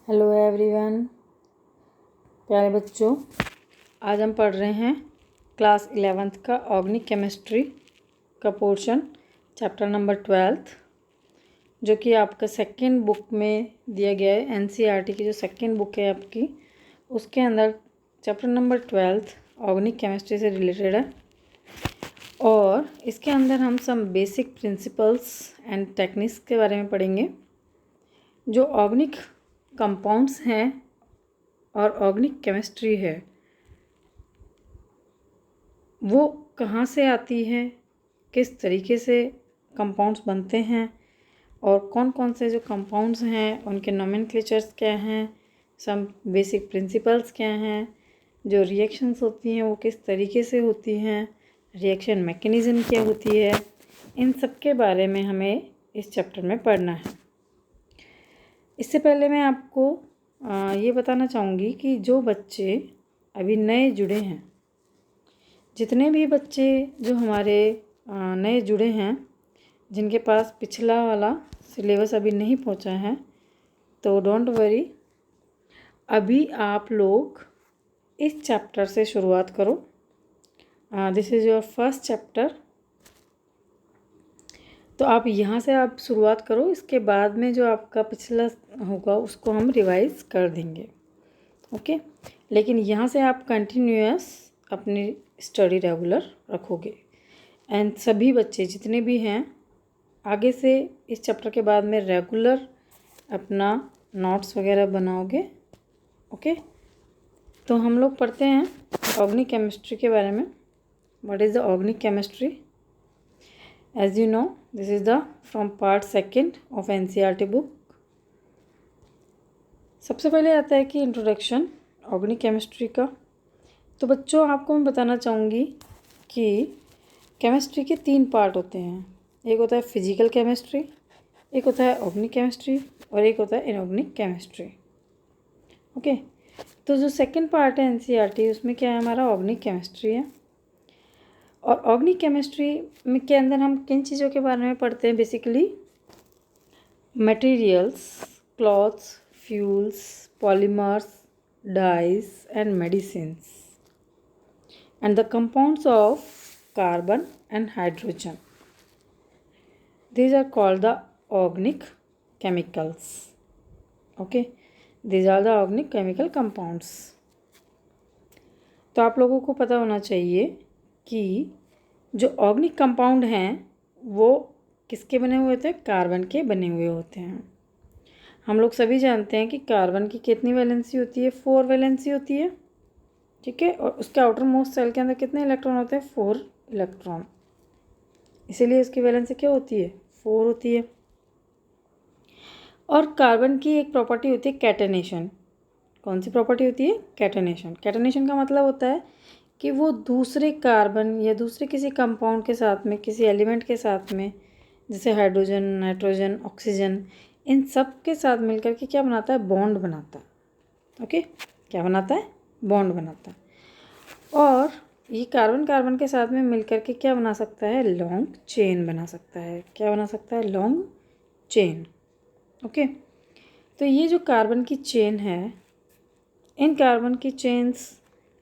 Hello everyone, प्यारे बच्चों। आज हम पढ़ रहे हैं क्लास 11th का ऑर्गेनिक केमिस्ट्री का पोर्शन, चैप्टर नंबर 12, जो कि आपका सेकंड बुक में दिया गया है। एनसीईआरटी की जो सेकंड बुक है आपकी, उसके अंदर चैप्टर नंबर 12 ऑर्गेनिक केमिस्ट्री से रिलेटेड है। और इसके अंदर हम some basic principles and techniques के बारे में पढ़ेंगे। जो ऑर्गेनिक कंपाउंड्स हैं और ऑर्गेनिक केमिस्ट्री है, वो कहाँ से आती है, किस तरीके से कंपाउंड्स बनते हैं, और कौन कौन से जो कंपाउंड्स हैं उनके नोमेनक्लेचर्स क्या हैं, सम बेसिक प्रिंसिपल्स क्या हैं, जो रिएक्शंस होती हैं वो किस तरीके से होती हैं, रिएक्शन मैकेनिज़्म क्या होती है, इन सब के बारे में हमें इस चैप्टर में पढ़ना है। इससे पहले मैं आपको ये बताना चाहूँगी कि जो बच्चे अभी नए जुड़े हैं, जितने भी बच्चे जो हमारे नए जुड़े हैं, जिनके पास पिछला वाला सिलेबस अभी नहीं पहुँचा है, तो डोंट वरी, अभी आप लोग इस चैप्टर से शुरुआत करो। This is your first chapter. तो आप यहाँ से आप शुरुआत करो, इसके बाद में जो आपका पिछला होगा उसको हम रिवाइज कर देंगे, ओके। लेकिन यहाँ से आप कंटिन्यूअस अपनी स्टडी रेगुलर रखोगे। एंड सभी बच्चे जितने भी हैं आगे से इस चैप्टर के बाद में रेगुलर अपना नोट्स वगैरह बनाओगे, ओके। तो हम लोग पढ़ते हैं ऑर्गेनिक केमिस्ट्री के बारे में। What is the organic chemistry? As you know, this is the from part 2 of NCERT book. सबसे पहले आता है कि इंट्रोडक्शन ऑर्गेनिक केमिस्ट्री का। तो बच्चों, आपको मैं बताना चाहूँगी कि केमिस्ट्री के 3 पार्ट होते हैं। एक होता है फिजिकल केमिस्ट्री, एक होता है ऑर्गेनिक केमिस्ट्री, और एक होता है इनऑर्गेनिक केमिस्ट्री, ओके। तो जो सेकंड पार्ट है NCERT, उसमें क्या है, हमारा ऑर्गेनिक केमिस्ट्री है। और ऑर्गेनिक केमिस्ट्री में के अंदर हम किन चीज़ों के बारे में पढ़ते हैं? Basically materials, clothes, fuels, polymers, dyes and medicines, and the compounds of carbon and hydrogen. These are called the organic chemicals, okay. These are the organic chemical compounds. तो आप लोगों को पता होना चाहिए कि जो ऑर्गेनिक कंपाउंड हैं वो किसके बने हुए होते हैं? कार्बन के बने हुए होते हैं। हम लोग सभी जानते हैं कि कार्बन की कितनी वैलेंसी होती है? 4 वैलेंसी होती है, ठीक है। और उसके आउटर मोस्ट सेल के अंदर कितने इलेक्ट्रॉन होते हैं? 4 इलेक्ट्रॉन। इसीलिए इसकी वैलेंसी क्या होती है? 4 होती है। और कार्बन की एक प्रॉपर्टी होती है कैटेनेशन। कौन सी प्रॉपर्टी होती है? कैटेनेशन। कैटेनेशन का मतलब होता है कि वो दूसरे कार्बन या दूसरे किसी कंपाउंड के साथ में, किसी एलिमेंट के साथ में, जैसे हाइड्रोजन, नाइट्रोजन, ऑक्सीजन, इन सब के साथ मिलकर के क्या बनाता है? बॉन्ड बनाता है, ओके। क्या बनाता है? बॉन्ड बनाता है। और ये कार्बन कार्बन के साथ में मिलकर के क्या बना सकता है? लॉन्ग चेन बना सकता है। क्या बना सकता है? Long chain, okay. तो ये जो कार्बन की चेन है, इन कार्बन की chains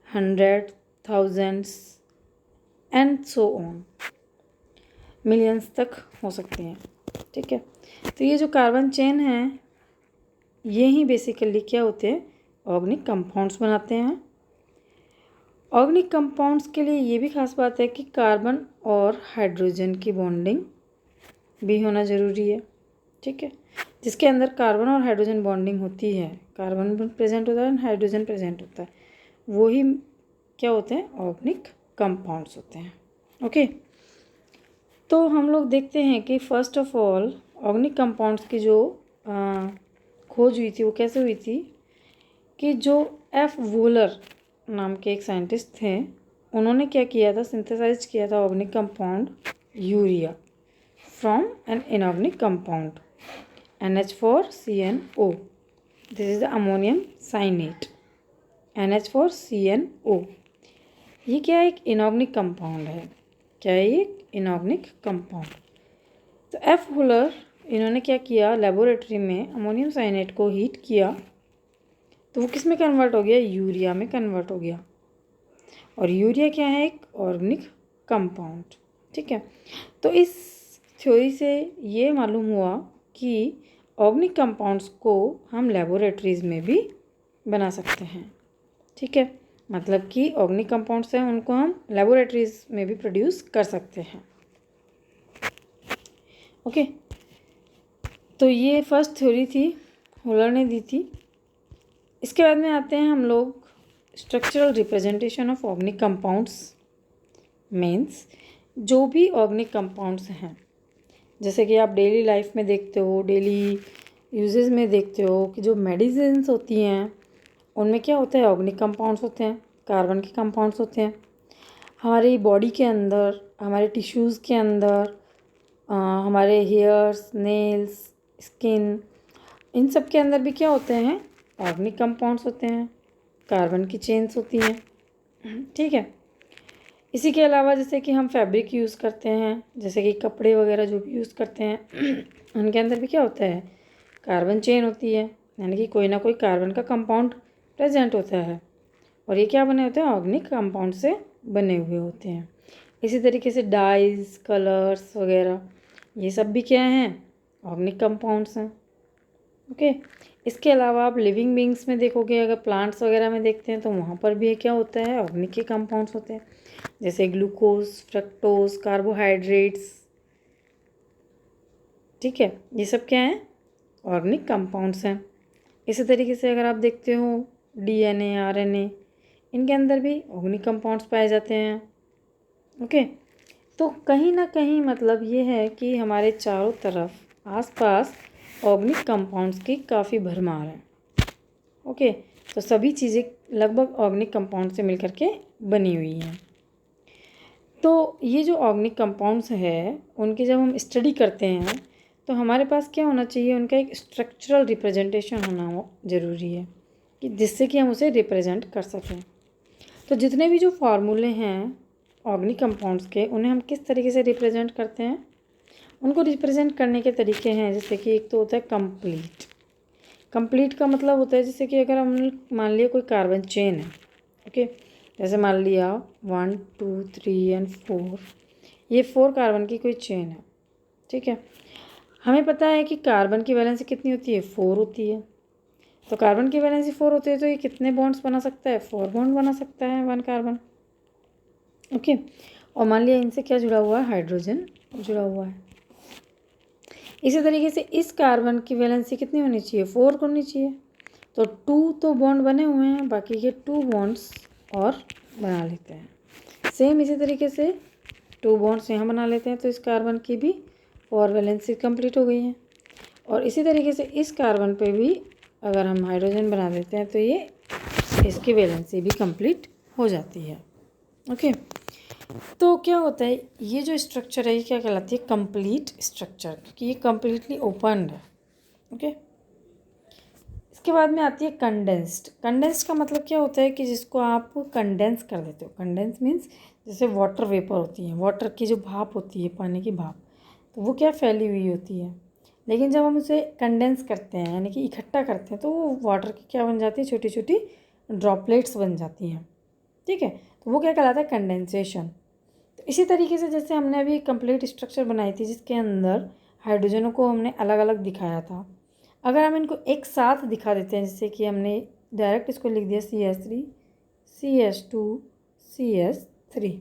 100, thousands and so on, millions तक हो सकती हैं, ठीक है। तो ये जो कार्बन चेन है, ये ही बेसिकली क्या होते हैं? ऑर्गेनिक कंपाउंड्स बनाते हैं। ऑर्गेनिक कंपाउंड्स के लिए ये भी खास बात है कि कार्बन और हाइड्रोजन की बॉन्डिंग भी होना ज़रूरी है, ठीक है। जिसके अंदर कार्बन और हाइड्रोजन बॉन्डिंग होती है, कार्बन प्रेजेंट होता है, हाइड्रोजन प्रेजेंट होता है, वही क्या होते हैं? ऑर्गेनिक कंपाउंड्स होते हैं, ओके। तो हम लोग देखते हैं कि first of all organic compounds की जो खोज हुई थी वो कैसे हुई थी कि जो एफ वोलर नाम के एक साइंटिस्ट थे, उन्होंने क्या किया था? सिंथेसाइज किया था organic compound urea from an inorganic compound NH4CnO। This is the ammonium cyanate, NH4CnO। ये क्या है? एक इनऑर्गेनिक कंपाउंड है। क्या है ये? Inorganic compound. तो एफ वोलर, इन्होंने क्या किया? लेबोरेटरी में अमोनियम साइनेट को हीट किया तो वो किस में कन्वर्ट हो गया, यूरिया में कन्वर्ट हो गया। और यूरिया क्या है, एक ऑर्गेनिक कंपाउंड। ठीक है, तो इस थ्योरी से ये मालूम हुआ कि ऑर्गेनिक कंपाउंड्स को हम लेबोरेटरीज में भी बना सकते हैं। ठीक है, मतलब कि ऑर्गेनिक कंपाउंड्स हैं उनको हम लेबोरेटरीज में भी प्रोड्यूस कर सकते हैं। ओके, तो ये फर्स्ट थ्योरी थी, हुलर ने दी थी। इसके बाद में आते हैं हम लोग structural representation of organic compounds. Means जो भी ऑर्गेनिक कंपाउंड्स हैं, जैसे कि आप डेली लाइफ में देखते हो, डेली यूजेस में देखते हो कि जो मेडिसिन्स होती हैं उनमें क्या होता है, ऑर्गेनिक कंपाउंड्स होते हैं, कार्बन के कंपाउंड्स होते हैं। हमारी बॉडी के अंदर, हमारे टिश्यूज़ के अंदर, हमारे हेयर्स, नेल्स, स्किन, इन सब के अंदर भी क्या होते हैं, ऑर्गेनिक कंपाउंड्स होते हैं, कार्बन की चेन्स होती हैं। ठीक है, इसी के अलावा जैसे कि हम फैब्रिक यूज़ करते हैं, जैसे कि कपड़े वगैरह जो भी यूज़ करते हैं उनके अंदर भी क्या होता है, कार्बन चेन होती है, यानी कि कोई ना कोई कार्बन का कंपाउंड प्रेजेंट होता है। और ये क्या बने होते हैं, ऑर्गेनिक कंपाउंड से बने हुए होते हैं। इसी तरीके से डाइज, कलर्स वगैरह, ये सब भी क्या हैं, ऑर्गेनिक कंपाउंड्स हैं। ओके, इसके अलावा आप लिविंग बींग्स में देखोगे, अगर प्लांट्स वगैरह में देखते हैं तो वहाँ पर भी क्या होता है, ऑर्गेनिक के कंपाउंड्स होते हैं, जैसे ग्लूकोज, फ्रक्टोज, कार्बोहाइड्रेट्स। ठीक है, ये सब क्या है, ऑर्गेनिक कंपाउंड्स हैं। इसी तरीके से अगर आप देखते हो डीएनए, आरएनए, इनके अंदर भी ऑर्गेनिक कंपाउंड्स पाए जाते हैं। ओके, तो कहीं ना कहीं मतलब ये है कि हमारे चारों तरफ आसपास ऑर्गेनिक कंपाउंड्स की काफ़ी भरमार है। ओके, तो सभी चीज़ें लगभग ऑर्गेनिक कंपाउंड से मिलकर के बनी हुई हैं। तो ये जो ऑर्गेनिक कंपाउंड्स है उनकी जब हम स्टडी करते हैं तो हमारे पास क्या होना चाहिए, उनका एक स्ट्रक्चरल रिप्रेजेंटेशन होना ज़रूरी है, कि जिससे कि हम उसे रिप्रेजेंट कर सकें। तो जितने भी जो फार्मूले हैं ऑर्गेनिक कंपाउंड्स के, उन्हें हम किस तरीके से रिप्रेजेंट करते हैं, उनको रिप्रेजेंट करने के तरीके हैं। जैसे कि एक तो होता है कंप्लीट। कंप्लीट का मतलब होता है जैसे कि अगर हम मान लिया कोई कार्बन चेन है, ओके, जैसे मान लिया 1 2 3 एंड 4, ये 4 कार्बन की कोई चेन है। ठीक है, हमें पता है कि कार्बन की वैलेंसी कितनी होती है, 4 होती है। तो कार्बन की वैलेंसी 4 होती है तो ये कितने बॉन्ड्स बना सकता है, 4 बॉन्ड बना सकता है 1 कार्बन। ओके, और मान लिया इनसे क्या जुड़ा हुआ है, हाइड्रोजन जुड़ा हुआ है। इसी तरीके से इस कार्बन की वैलेंसी कितनी होनी चाहिए, 4 होनी चाहिए। तो 2 तो बॉन्ड बने हुए हैं, बाकी के 2 बॉन्ड्स और बना लेते हैं। सेम इसी तरीके से 2 बॉन्ड्स यहाँ बना लेते हैं, तो इस कार्बन की भी 4 वैलेंसी कंप्लीट हो गई है। और इसी तरीके से इस कार्बन पे भी अगर हम हाइड्रोजन बना देते हैं तो ये इसकी वैलेंसी भी कंप्लीट हो जाती है। ओके, तो क्या होता है, ये जो स्ट्रक्चर है ये क्या कहलाती है, कंप्लीट स्ट्रक्चर, क्योंकि ये कम्प्लीटली ओपन है। ओके, इसके बाद में आती है कंडेंस्ड। कंडेंस्ड का मतलब क्या होता है कि जिसको आप कंडेंस कर देते हो। कंडेंस मीन्स जैसे वाटर वेपर होती है, वाटर की जो भाप होती है, पानी की भाप, तो वो क्या फैली हुई होती है, लेकिन जब हम उसे कंडेंस करते हैं यानी कि इकट्ठा करते हैं तो वो वाटर की क्या बन जाती है, छोटी छोटी ड्रॉपलेट्स बन जाती हैं। ठीक है, तो वो क्या कहलाता है, कंडेंसेशन। तो इसी तरीके से जैसे हमने अभी एक कंप्लीट स्ट्रक्चर बनाई थी जिसके अंदर हाइड्रोजनों को हमने अलग अलग दिखाया था, अगर हम इनको एक साथ दिखा देते हैं, जैसे कि हमने डायरेक्ट इसको लिख दिया CH3 CH2 CH3।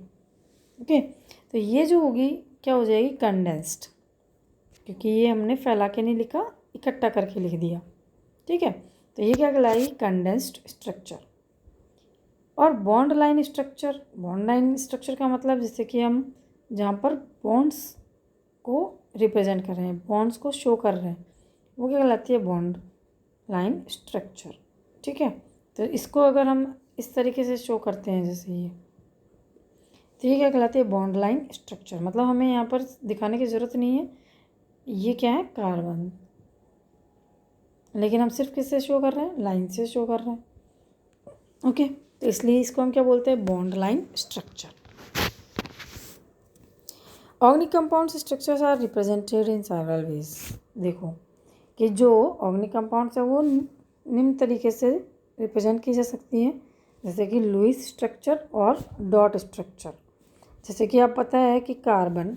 ओके, तो ये जो होगी क्या हो जाएगी, कंडेंस्ड, क्योंकि ये हमने फैला के नहीं लिखा, इकट्ठा करके लिख दिया। ठीक है, तो ये क्या कहलाएगी, कंडेंस्ड स्ट्रक्चर। और bond line structure, bond line structure का मतलब जैसे कि हम जहाँ पर बॉन्ड्स को रिप्रेजेंट कर रहे हैं, बॉन्ड्स को शो कर रहे हैं, वो क्या कहलाती है, बॉन्ड लाइन स्ट्रक्चर। ठीक है, तो इसको अगर हम इस तरीके से शो करते हैं जैसे ये, तो ये क्या कहलाती है, बॉन्ड लाइन स्ट्रक्चर। मतलब हमें यहाँ पर दिखाने की ज़रूरत नहीं है ये क्या है, कार्बन, लेकिन हम सिर्फ किससे शो कर रहे हैं, लाइन से शो कर रहे हैं। ओके, तो इसलिए इसको हम क्या बोलते हैं, bond line structure. Organic compounds structures are represented in several ways. देखो कि जो ऑर्गेनिक कंपाउंड्स है वो निम्न तरीके से रिप्रेजेंट की जा सकती हैं, जैसे कि लुईस स्ट्रक्चर और डॉट स्ट्रक्चर। जैसे कि आप पता है कि कार्बन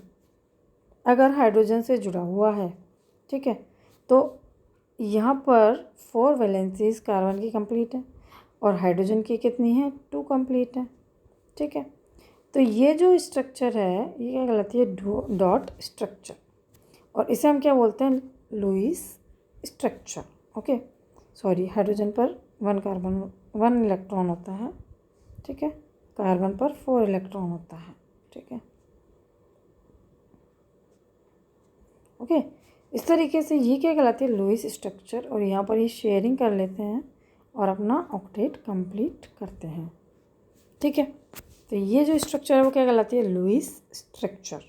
अगर हाइड्रोजन से जुड़ा हुआ है, ठीक है, तो यहाँ पर 4 वैलेंसीज कार्बन की कंप्लीट है और हाइड्रोजन की कितनी है, 2 कंप्लीट है, ठीक है। तो ये जो स्ट्रक्चर है ये क्या कहलाती है, डॉट स्ट्रक्चर, और इसे हम क्या बोलते हैं, Lewis structure. Okay, sorry, hydrogen पर 1 इलेक्ट्रॉन होता है, ठीक है, कार्बन पर 4 इलेक्ट्रॉन होता है, ठीक है। ओके, इस तरीके से ये क्या कहलाती है, लुईस स्ट्रक्चर, और यहाँ पर ये शेयरिंग कर लेते हैं और अपना ऑक्टेट कंप्लीट करते हैं, ठीक है। तो ये जो स्ट्रक्चर है वो क्या कहलाती है, लुईस स्ट्रक्चर,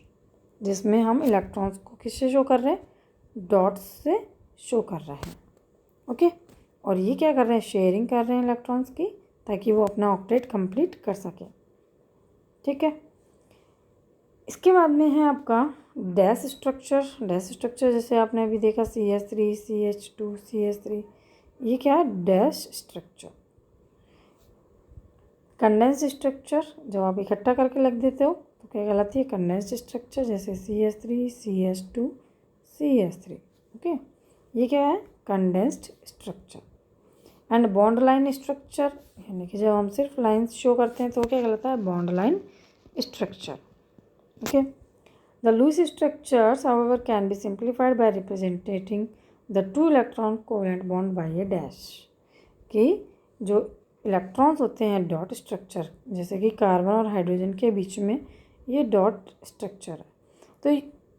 जिसमें हम इलेक्ट्रॉन्स को किससे शो कर रहे हैं, डॉट्स से शो कर रहे हैं। ओके, और ये क्या कर रहे हैं, शेयरिंग कर रहे हैं इलेक्ट्रॉन्स की, ताकि वो अपना ऑक्टेट कंप्लीट कर सके, ठीक है। इसके बाद में है आपका डैश स्ट्रक्चर। डैश स्ट्रक्चर जैसे आपने अभी देखा CH3 CH2 CH3, ये क्या है, डैश स्ट्रक्चर। कंडेंस स्ट्रक्चर जब आप इकट्ठा करके लिख देते हो तो क्या कहलाती है, कंडेंस स्ट्रक्चर, जैसे CH3 CH2 CH3। ओके, ये क्या है, condensed structure. And bond line structure, यानी कि जब हम सिर्फ लाइंस शो करते हैं तो क्या कहलाता है, bond line structure. Okay, the Lewis structures, however, can be simplified by representing the two electron covalent bond by a dash। कि जो इलेक्ट्रॉन्स होते हैं डॉट स्ट्रक्चर, जैसे कि कार्बन और हाइड्रोजन के बीच में ये डॉट स्ट्रक्चर है, तो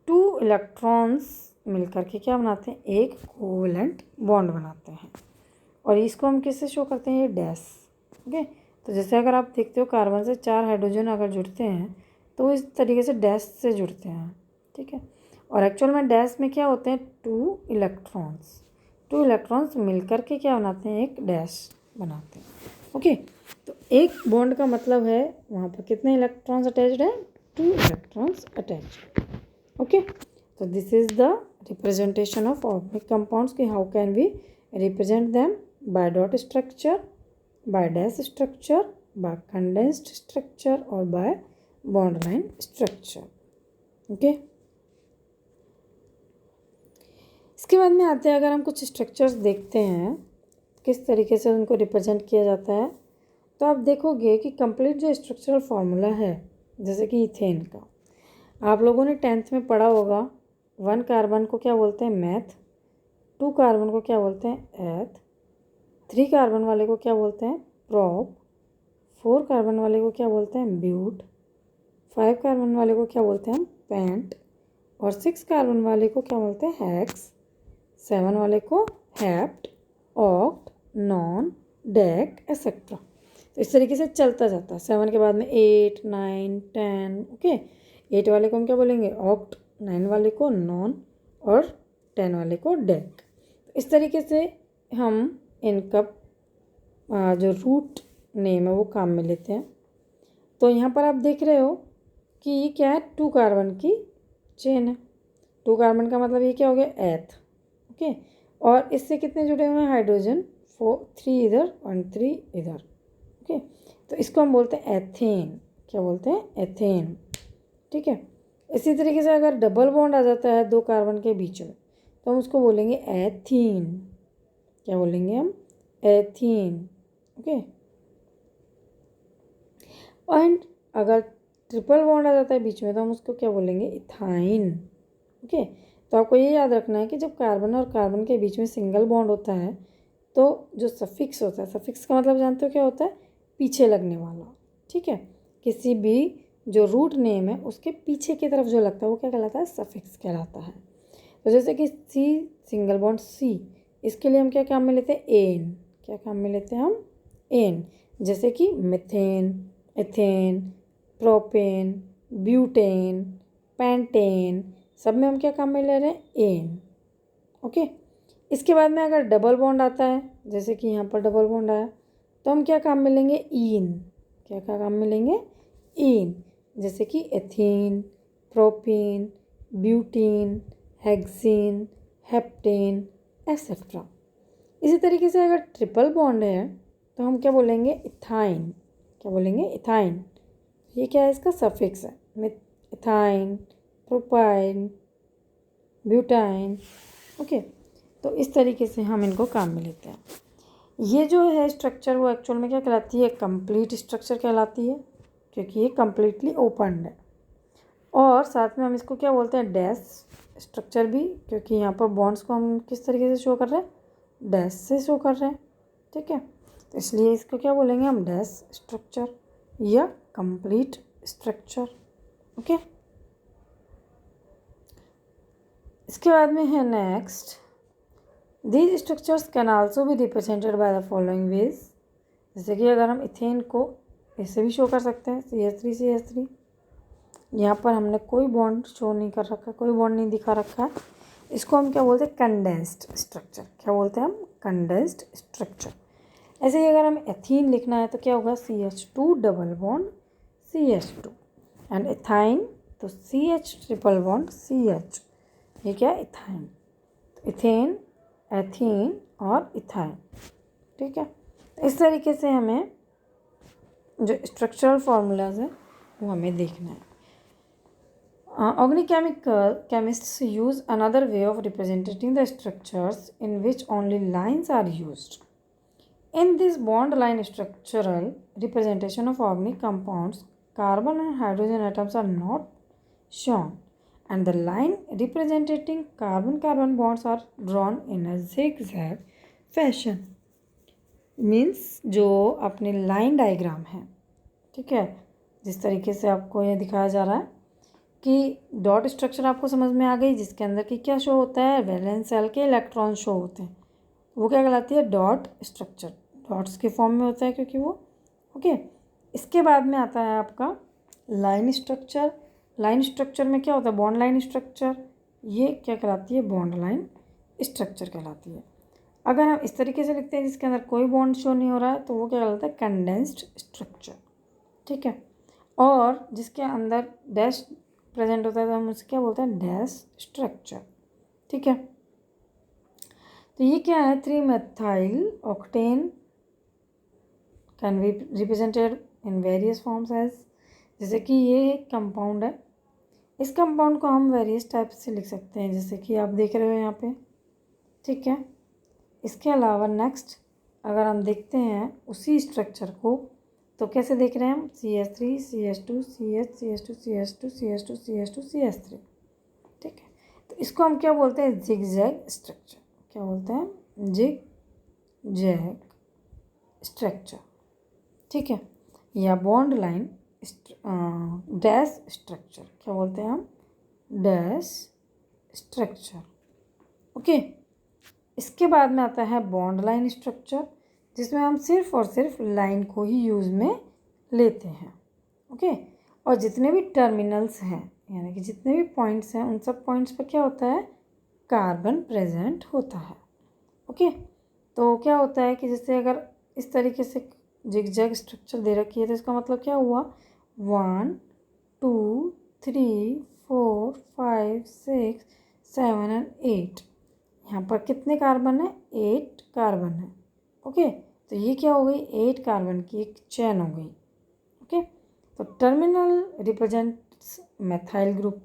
2 इलेक्ट्रॉन्स मिलकर के क्या बनाते हैं, एक कोवेलेंट बॉन्ड बनाते हैं, और इसको हम किससे शो करते हैं, ये डैश। ओके, तो जैसे अगर आप देखते हो कार्बन से 4 हाइड्रोजन अगर जुड़ते हैं तो इस तरीके से डैश से जुड़ते हैं, ठीक है। और एक्चुअल में डैश में क्या होते हैं, 2 इलेक्ट्रॉन्स मिलकर के क्या बनाते हैं, एक डैश बनाते हैं। ओके, तो एक बॉन्ड का मतलब है वहाँ पर कितने इलेक्ट्रॉन्स अटैच्ड है, 2 इलेक्ट्रॉन्स अटैच्ड। ओके, तो this is the representation of organic compounds कि how can we represent them, by dot structure, by dash structure, by condensed structure और by bond line structure. Okay, इसके बाद में आते हैं, अगर हम कुछ स्ट्रक्चर्स देखते हैं किस तरीके से उनको रिप्रेजेंट किया जाता है, तो आप देखोगे कि कंप्लीट जो स्ट्रक्चरल फार्मूला है, जैसे कि इथेन का आप लोगों ने 10th में पढ़ा होगा, 1 कार्बन को क्या बोलते हैं, मैथ, 2 कार्बन को क्या बोलते हैं, एथ, 3 कार्बन वाले को क्या बोलते हैं, प्रोप, 4 कार्बन वाले को क्या बोलते हैं, ब्यूट, 5 कार्बन वाले को क्या बोलते हैं हम, पेंट, और 6 कार्बन वाले को क्या बोलते हैं, हेक्स, 7 वाले को hept, oct, non, deck, etcetera. तो इस तरीके से चलता जाता है। 7 के बाद में 8 9 10। ओके, 8 वाले को हम क्या बोलेंगे, ऑक्ट, 9 वाले को नॉन, और 10 वाले को डेक। इस तरीके से हम इनका जो रूट नेम है वो काम में लेते हैं। तो यहाँ पर आप देख रहे हो कि ये क्या है, 2 कार्बन की चेन है। 2 कार्बन का मतलब ये क्या हो गया, एथ। ओके, और इससे कितने जुड़े हुए हैं, हाइड्रोजन, 3 इधर और 3 इधर। ओके, तो इसको हम बोलते हैं एथेन। क्या बोलते हैं, एथेन, ठीक है। इसी तरीके से अगर डबल बॉन्ड आ जाता है 2 कार्बन के बीच में तो हम उसको बोलेंगे एथीन। क्या बोलेंगे हम, एथीन। ओके, एंड अगर ट्रिपल बॉन्ड आ जाता है बीच में तो हम उसको क्या बोलेंगे, इथाइन। ओके, तो आपको ये याद रखना है कि जब कार्बन और कार्बन के बीच में सिंगल बॉन्ड होता है तो जो सफिक्स होता है, सफिक्स का मतलब जानते हो क्या होता है, पीछे लगने वाला, ठीक है। किसी भी जो रूट नेम है उसके पीछे की तरफ जो लगता है वो क्या कहलाता है, सफिक्स कहलाता है। तो जैसे कि सी, सिंगल बॉन्ड सी, इसके लिए हम क्या काम में लेते हैं, एन। क्या काम में लेते हैं हम, एन। जैसे कि methane, ethane, propane, butane, pentane, सब में हम क्या काम में ले रहे हैं, एन। ओके, इसके बाद में अगर डबल बॉन्ड आता है, जैसे कि यहाँ पर डबल बॉन्ड आया, तो हम क्या काम में लेंगे, ईन। क्या क्या काम में लेंगे, ईन। जैसे कि ethene, propene, butene, hexene, heptane, etcetera. इसी तरीके से अगर ट्रिपल बॉन्ड है तो हम क्या बोलेंगे, इथाइन। क्या बोलेंगे, इथाइन। ये क्या है, इसका सफिक्स है, इथाइन, प्रोपाइन, ब्यूटाइन। ओके, तो इस तरीके से हम इनको काम में लेते हैं। ये जो है स्ट्रक्चर वो एक्चुअल में क्या कहलाती है, कंप्लीट स्ट्रक्चर कहलाती है, क्योंकि ये कम्प्लीटली ओपन है। और साथ में हम इसको क्या बोलते हैं, डैश स्ट्रक्चर भी, क्योंकि यहाँ पर बॉन्ड्स को हम किस तरीके से शो कर रहे हैं, डैश से शो कर रहे हैं। ठीक है, तो इसलिए इसको क्या बोलेंगे हम, डैश स्ट्रक्चर या कंप्लीट स्ट्रक्चर। ओके, इसके बाद में है next, these structures can also be represented by the following veg. जैसे कि अगर हम इथेन को ऐसे भी शो कर सकते हैं, CH3 यहाँ पर हमने कोई बॉन्ड शो नहीं कर रखा, कोई बॉन्ड नहीं दिखा रखा है, इसको हम क्या बोलते हैं, कंडेंस्ड स्ट्रक्चर। क्या बोलते हैं हम, कंडेंस्ड स्ट्रक्चर। ऐसे ही अगर हम एथीन लिखना है तो क्या होगा, CH2 double bond CH2 and ethyne तो CH ट्रिपल बॉन्ड CH। ये क्या है, इथाइन। तो इथेन, एथीन और इथाइन। ठीक है, तो इस तरीके से हमें जो स्ट्रक्चरल फार्मूलाज है वो हमें देखना है। Organic chemists use another way of representing the structures in which only lines are used. In this bond line structural representation of organic compounds, carbon and hydrogen atoms are not shown, and the line representing carbon-carbon bonds are drawn in a zigzag fashion. Means जो अपनी line diagram है, ठीक है, जिस तरीके से आपको ये दिखाया जा रहा है कि डॉट स्ट्रक्चर आपको समझ में आ गई, जिसके अंदर की क्या शो होता है, वैलेंस शेल के इलेक्ट्रॉन शो होते हैं, वो क्या कहलाती है, डॉट स्ट्रक्चर। डॉट्स के फॉर्म में होता है क्योंकि वो, ओके। इसके बाद में आता है आपका लाइन स्ट्रक्चर। लाइन स्ट्रक्चर में क्या होता है, बॉन्ड लाइन स्ट्रक्चर। ये क्या कहलाती है, बॉन्ड लाइन स्ट्रक्चर कहलाती है। अगर हम इस तरीके से लिखते हैं जिसके अंदर कोई बॉन्ड शो नहीं हो रहा है तो वो क्या कहलाता है, कंडेंस्ड स्ट्रक्चर। ठीक है, और जिसके अंदर डैश प्रेजेंट होता है तो हम उसे क्या बोलते हैं, डैश स्ट्रक्चर। ठीक है, तो ये क्या है, 3-methyl octane can be represented in various forms as. जैसे कि ये एक कंपाउंड है, इस कंपाउंड को हम वेरियस टाइप से लिख सकते हैं, जैसे कि आप देख रहे हो यहाँ पे। ठीक है, इसके अलावा नेक्स्ट अगर हम देखते हैं उसी स्ट्रक्चर को तो कैसे देख रहे हैं हम, CH3 CH2 CH CH2 CH2 CH2 CH2 CH3। ठीक है, तो इसको हम क्या बोलते हैं, जिग जैग स्ट्रक्चर। क्या बोलते हैं, जिग जैग स्ट्रक्चर। ठीक है, या बॉन्ड लाइन डैश स्ट्रक्चर। क्या बोलते हैं हम, डैश स्ट्रक्चर। ओके, इसके बाद में आता है बॉन्ड लाइन स्ट्रक्चर, जिसमें हम सिर्फ और सिर्फ लाइन को ही यूज़ में लेते हैं। ओके, और जितने भी टर्मिनल्स हैं, यानी कि जितने भी पॉइंट्स हैं, उन सब पॉइंट्स पर क्या होता है, कार्बन प्रेजेंट होता है। ओके, तो क्या होता है कि जैसे अगर इस तरीके से जिगजैग स्ट्रक्चर दे रखी है तो इसका मतलब क्या हुआ, 1 2 3 4 5 6 7 एंड 8। यहाँ पर कितने कार्बन है, 8 कार्बन है। ओके, तो ये क्या हो गई, 8 कार्बन की एक चेन हो गई। ओके, तो टर्मिनल रिप्रेजेंट्स मेथाइल ग्रुप।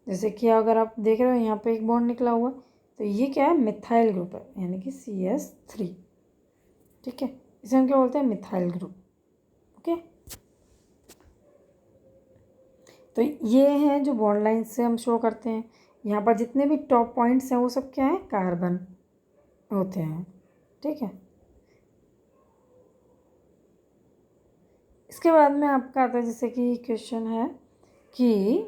जैसे कि अगर आप देख रहे हो यहाँ पे एक बॉन्ड निकला हुआ, तो ये क्या है, मिथाइल ग्रुप है, यानी कि CH3। ठीक है, इसे हम क्या बोलते हैं, मिथाइल ग्रुप। ओके, तो ये हैं जो बॉन्ड लाइन से हम शो करते हैं। यहाँ पर जितने भी टॉप पॉइंट्स हैं वो सब क्या है, कार्बन होते हैं। ठीक है, इसके बाद में आपका आता है जैसे कि क्वेश्चन है कि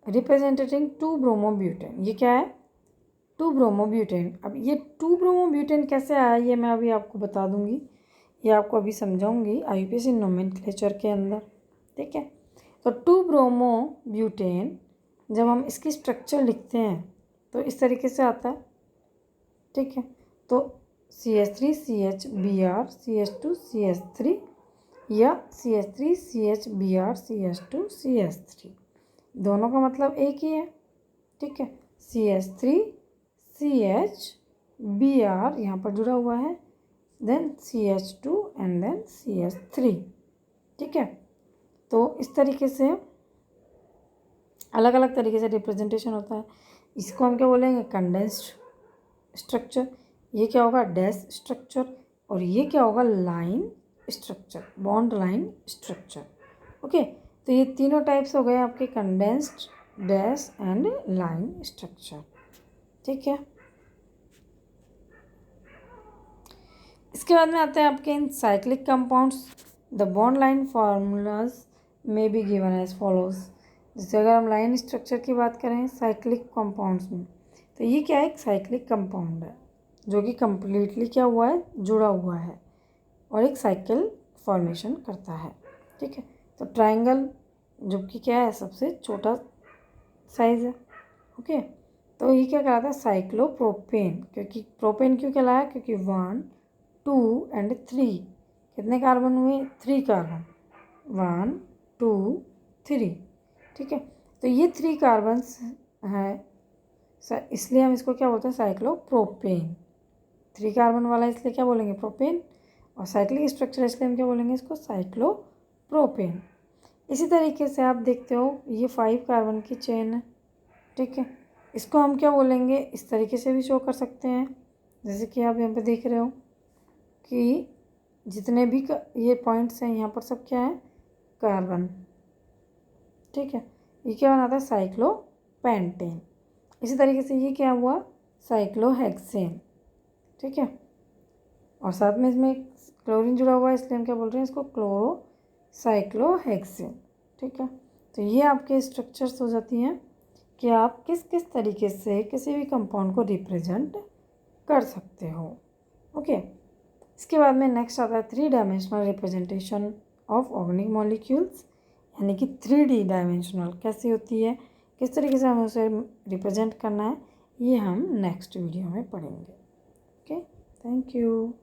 रिप्रेजेंटेटिंग 2-ब्रोमोब्यूटेन। ये क्या है, 2-ब्रोमोब्यूटेन। अब ये 2-ब्रोमोब्यूटेन कैसे आया ये मैं अभी आपको बता दूंगी, ये आपको अभी समझाऊंगी IUPAC नोमेनक्लेचर के अंदर। ठीक है, तो 2-ब्रोमोब्यूटेन जब हम इसकी स्ट्रक्चर लिखते हैं तो इस तरीके से आता है। ठीक है, तो CH3 CH Br CH2 CH3 या CH3 CH Br CH2 CH3, दोनों का मतलब एक ही है। ठीक है, CH3 CH Br यहाँ पर जुड़ा हुआ है then CH2 and then CH3। ठीक है, तो इस तरीके से अलग अलग तरीके से रिप्रेजेंटेशन होता है। इसको हम क्या बोलेंगे, कंडेंस्ड स्ट्रक्चर। ये क्या होगा, डैश स्ट्रक्चर। और ये क्या होगा, line structure, bond line structure. Okay, तो ये तीनों टाइप्स हो गए आपके, condensed, dash and line structure. ठीक है, इसके बाद में आते हैं आपके इन cyclic compounds. The bond line formulas में बी गिवन एज फॉलोज। जैसे अगर हम लाइन स्ट्रक्चर की बात करें साइक्लिक कंपाउंड्स में, तो ये क्या है, एक साइक्लिक कंपाउंड है जो कि कम्प्लीटली क्या हुआ है, जुड़ा हुआ है और एक साइकिल फॉर्मेशन करता है। ठीक है, तो ट्राइंगल जो कि क्या है, सबसे छोटा साइज है। ओके, तो ये क्या कहलाता है, साइक्लोप्रोपेन। क्योंकि प्रोपेन क्यों कहलाया, क्योंकि 1 2 एंड 3 कितने कार्बन हुए, 3 कार्बन, 1 2 3। ठीक है, तो ये 3 कार्बन्स हैं, इसलिए हम इसको क्या बोलते हैं, साइक्लोप्रोपेन। 3 कार्बन वाला इसलिए क्या बोलेंगे, प्रोपेन। और साइक्लिक स्ट्रक्चर इसलिए हम क्या बोलेंगे, इसको साइक्लोप्रोपेन। इसी तरीके से आप देखते हो ये 5 कार्बन की चेन है। ठीक है, इसको हम क्या बोलेंगे, इस तरीके से भी शो कर सकते हैं, जैसे कि आप यहाँ पे देख रहे हो कि जितने भी ये पॉइंट्स हैं यहाँ पर सब क्या है, कार्बन। ठीक है, ये क्या बनाता है, साइक्लोपेंटेन। इसी तरीके से ये क्या हुआ, साइक्लोहेक्सेन। ठीक है, और साथ में इसमें क्लोरीन जुड़ा हुआ है, इसलिए हम क्या बोल रहे हैं इसको, क्लोरोसाइक्लोहेक्सेन। ठीक है, तो ये आपके स्ट्रक्चर्स हो जाती हैं कि आप किस किस तरीके से किसी भी कंपाउंड को रिप्रेजेंट कर सकते हो। ओके, इसके बाद में नेक्स्ट आता है 3 dimensional representation of organic molecules, यानी कि 3D डायमेंशनल कैसी होती है, किस तरीके से हमें उसे रिप्रेजेंट करना है, ये हम नेक्स्ट वीडियो में पढ़ेंगे। Okay, thank you.